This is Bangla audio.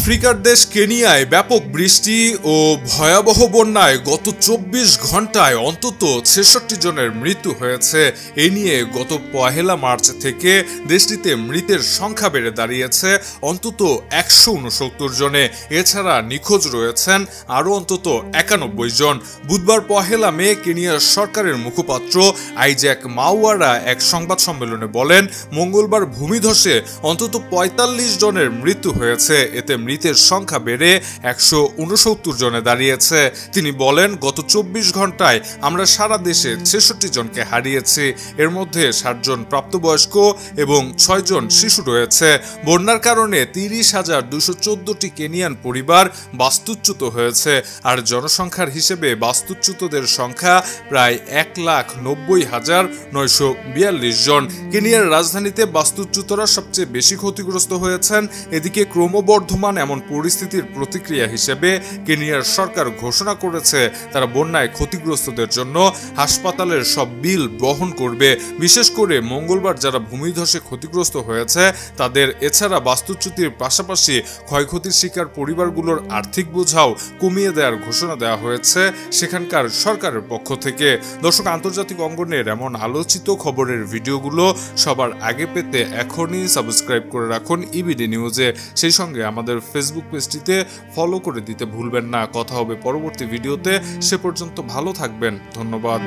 আফ্রিকার দেশ কেনিয়ায় ব্যাপক বৃষ্টি ও ভয়াবহ বন্যায় গত ২৪ ঘন্টায় অন্তত ৬৬ জনের মৃত্যু হয়েছে। এ নিয়ে গত ১ মার্চ থেকে দেশটিতে মৃতের সংখ্যা বেড়ে দাঁড়িয়েছে অন্তত ১৬৯ জনে। এছাড়া নিখোঁজ রয়েছেন আরও অন্তত ৯১ জন। বুধবার ১ মে কেনিয়ার সরকারের মুখপাত্র আইজ্যাক মাওয়ারা এক সংবাদ সম্মেলনে বলেন, মঙ্গলবার ভূমিধসে অন্তত ৪৫ জনের মৃত্যু হয়েছে। এতে মৃতের সংখ্যা বেড়ে ১৬৯ জনে দাঁড়িয়েছে। তিনি বলেন, গত ২৪ ঘন্টায় আমরা সারা দেশে ৬৬ জনকে হারিয়েছি। এর মধ্যে ৬০ জন প্রাপ্তবয়স্ক এবং ৬ জন শিশু রয়েছে। বন্যার কারণে ৩০,২১৪টি কেনিয়ান পরিবার বাস্তুচ্যুত হয়েছে। আর জনসংখ্যার হিসেবে বাস্তুচ্যুতদের সংখ্যা প্রায় ১,৯০,৯৪২ জন। কেনিয়ার রাজধানীতে বাস্তুচ্যুতরা সবচেয়ে বেশি ক্ষতিগ্রস্ত হয়েছেন। এদিকে ক্রমবর্ধমান এমন পরিস্থিতির প্রতিক্রিয়া হিসেবে কেনিয়ার সরকার ঘোষণা করেছে তারা বন্যায় ক্ষতিগ্রস্তদের জন্য হাসপাতালের সব বিল বহন করবে। বিশেষ করে মঙ্গলবার যারা ভূমিধসে ক্ষতিগ্রস্ত হয়েছে তাদের, এছাড়া বাস্তুচ্যুতির পাশাপাশি ক্ষয়ক্ষতির শিকার পরিবারগুলোর আর্থিক বোঝাও কমিয়ে দেওয়ার ঘোষণা দেওয়া হয়েছে সেখানকার সরকারের পক্ষ থেকে। দর্শক, আন্তর্জাতিক অঙ্গনের এমন আলোচিত খবরের ভিডিওগুলো সবার আগে পেতে এখনই সাবস্ক্রাইব করে রাখুন ইবিডি নিউজে। সেই সঙ্গে আমাদের ফেসবুক পেজটিতে ফলো করে দিতে ভুলবেন না। কথা হবে পরবর্তী ভিডিওতে। সে পর্যন্ত ভালো থাকবেন। ধন্যবাদ।